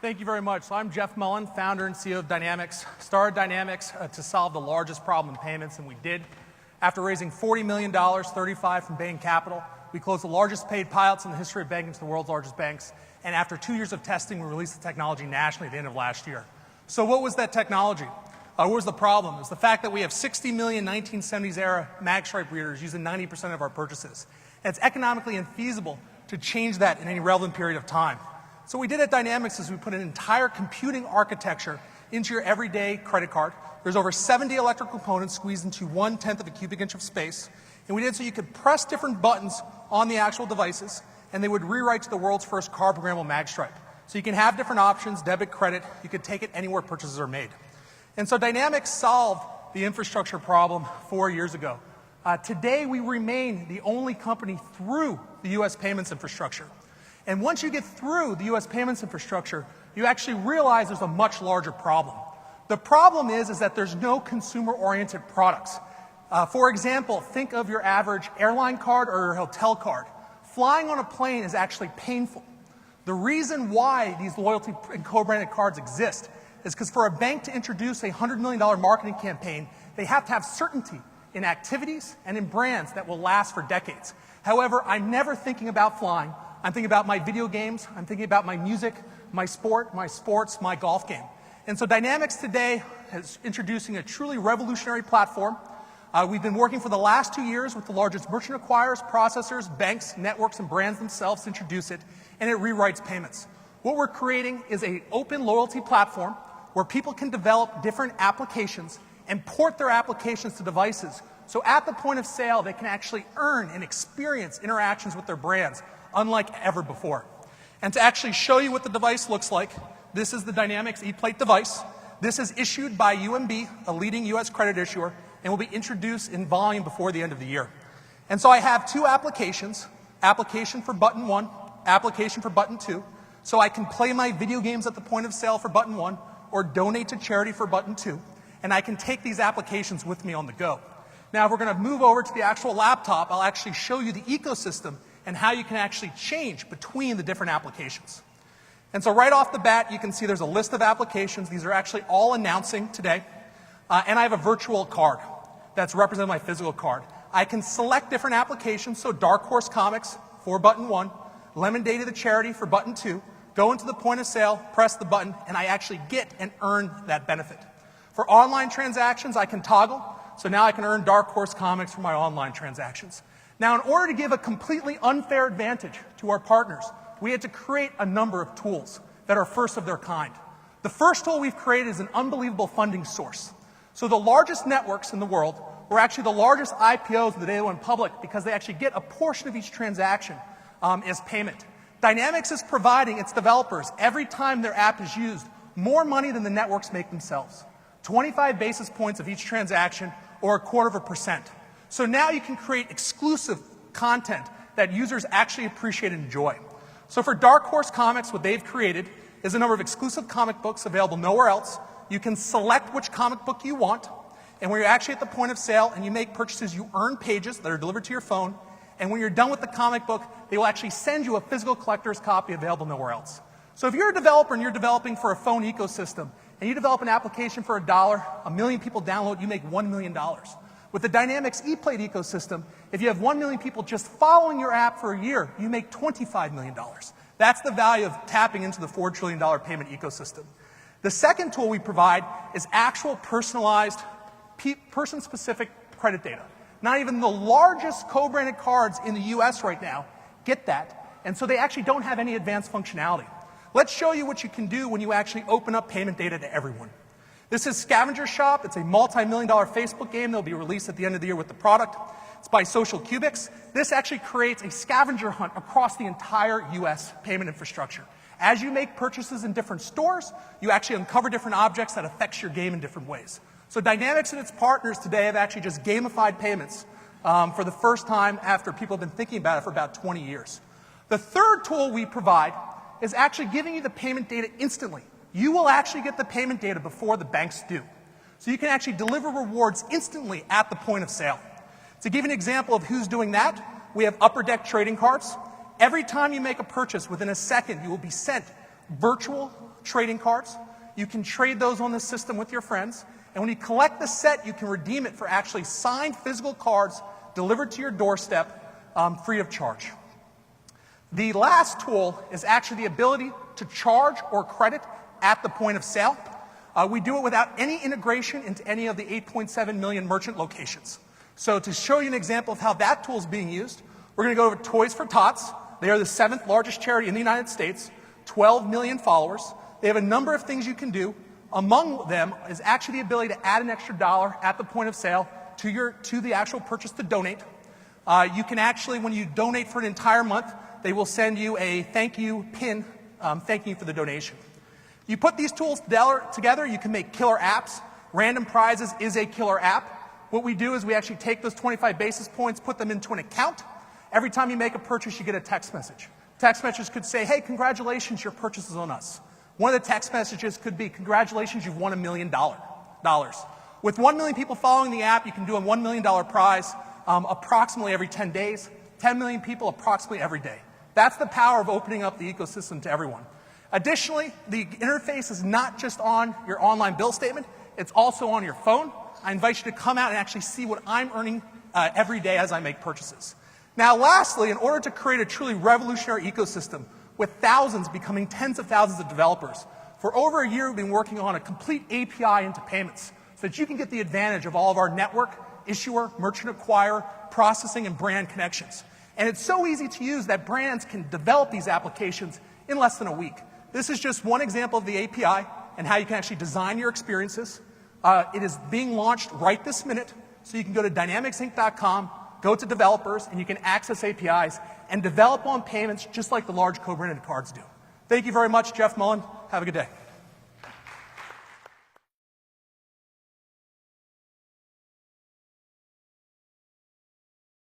Thank you very much. So I'm Jeff Mullen, founder and CEO of Dynamics. Started Dynamics to solve the largest problem in payments, and we did. After raising $40 million, 35 from Bain Capital, we closed the largest paid pilots in the history of banking to the world's largest banks. And after 2 years of testing, we released the technology nationally at the end of last year. So what was that technology? What was the problem? It was the fact that we have 60 million 1970s era magstripe readers using 90% of our purchases. And it's economically infeasible to change that in any relevant period of time. So what we did at Dynamics is we put an entire computing architecture into your everyday credit card. There's over 70 electrical components squeezed into 1/10 of a cubic inch of space. And we did so you could press different buttons on the actual devices, and they would rewrite to the world's first card-programmable magstripe. So you can have different options, debit, credit. You could take it anywhere purchases are made. And so Dynamics solved the infrastructure problem 4 years ago. Today, we remain the only company through the U.S. payments infrastructure. And once you get through the U.S. payments infrastructure, you actually realize there's a much larger problem. The problem is that there's no consumer-oriented products. For example, think of your average airline card or your hotel card. Flying on a plane is actually painful. The reason why these loyalty and co-branded cards exist is because for a bank to introduce a $100 million marketing campaign, they have to have certainty in activities and in brands that will last for decades. However, I'm never thinking about flying. I'm thinking about my video games. I'm thinking about my music, my sport, my sports, my golf game. And so Dynamics today is introducing a truly revolutionary platform. We've been working for the last 2 years with the largest merchant acquirers, processors, banks, networks, and brands themselves to introduce it, and it rewrites payments. What we're creating is an open loyalty platform where people can develop different applications and port their applications to devices. So at the point of sale, they can actually earn and experience interactions with their brands, unlike ever before. And to actually show you what the device looks like, this is the Dynamics ePlate device. This is issued by UMB, a leading U.S. credit issuer, and will be introduced in volume before the end of the year. And so I have two applications, application for button 1, application for button 2. So I can play my video games at the point of sale for button 1, or donate to charity for button 2. And I can take these applications with me on the go. Now, if we're going to move over to the actual laptop, I'll actually show you the ecosystem and how you can actually change between the different applications. And so right off the bat, you can see there's a list of applications. These are actually all announcing today. And I have a virtual card that's representing my physical card. I can select different applications, so Dark Horse Comics for button 1, Lemon Day to the charity for button 2, go into the point of sale, press the button, and I actually get and earn that benefit. For online transactions, I can toggle, so now I can earn Dark Horse Comics for my online transactions. Now, in order to give a completely unfair advantage to our partners, we had to create a number of tools that are first of their kind. The first tool we've created is an unbelievable funding source. So the largest networks in the world were actually the largest IPOs the day they went public because they actually get a portion of each transaction as payment. Dynamics is providing its developers, every time their app is used, more money than the networks make themselves. 25 basis points of each transaction, or 0.25%. So now you can create exclusive content that users actually appreciate and enjoy. So for Dark Horse Comics, what they've created is a number of exclusive comic books available nowhere else. You can select which comic book you want, and when you're actually at the point of sale and you make purchases, you earn pages that are delivered to your phone, and when you're done with the comic book, they will actually send you a physical collector's copy available nowhere else. So if you're a developer and you're developing for a phone ecosystem, and you develop an application for $1, 1 million people download, you make $1 million. With the Dynamics ePlate ecosystem, if you have 1 million people just following your app for a year, you make $25 million. That's the value of tapping into the $4 trillion payment ecosystem. The second tool we provide is actual personalized, person-specific credit data. Not even the largest co-branded cards in the US right now get that, and so they actually don't have any advanced functionality. Let's show you what you can do when you actually open up payment data to everyone. This is Scavenger Shop. It's a multi-million-dollar Facebook game that will be released at the end of the year with the product. It's by Social Cubics. This actually creates a scavenger hunt across the entire US payment infrastructure. As you make purchases in different stores, you actually uncover different objects that affects your game in different ways. So Dynamics and its partners today have actually just gamified payments for the first time after people have been thinking about it for about 20 years. The third tool we provide is actually giving you the payment data instantly. You will actually get the payment data before the banks do. So you can actually deliver rewards instantly at the point of sale. To give you an example of who's doing that, we have Upper Deck trading cards. Every time you make a purchase, within a second, you will be sent virtual trading cards. You can trade those on the system with your friends. And when you collect the set, you can redeem it for actually signed physical cards delivered to your doorstep free of charge. The last tool is actually the ability to charge or credit at the point of sale. We do it without any integration into any of the 8.7 million merchant locations. So to show you an example of how that tool is being used, we're going to go over to Toys for Tots. They are the 7th largest charity in the United States, 12 million followers. They have a number of things you can do. Among them is actually the ability to add an extra $1 at the point of sale to the actual purchase to donate. You can actually, when you donate for an entire month, they will send you a thank you pin thanking you for the donation. You put these tools together, you can make killer apps. Random Prizes is a killer app. What we do is we actually take those 25 basis points, put them into an account. Every time you make a purchase, you get a text message. Text messages could say, hey, congratulations, your purchase is on us. One of the text messages could be, congratulations, you've won $1 million. With 1 million people following the app, you can do a $1 million prize approximately every 10 days, 10 million people approximately every day. That's the power of opening up the ecosystem to everyone. Additionally, the interface is not just on your online bill statement, it's also on your phone. I invite you to come out and actually see what I'm earning every day as I make purchases. Now, lastly, in order to create a truly revolutionary ecosystem with thousands becoming tens of thousands of developers, for over a year we've been working on a complete API into payments so that you can get the advantage of all of our network, issuer, merchant acquirer, processing, and brand connections. And it's so easy to use that brands can develop these applications in less than a week. This is just one example of the API and how you can actually design your experiences. It is being launched right this minute, so you can go to dynamicsinc.com, go to developers, and you can access APIs and develop on payments just like the large co-branded cards do. Thank you very much, Jeff Mullen. Have a good day.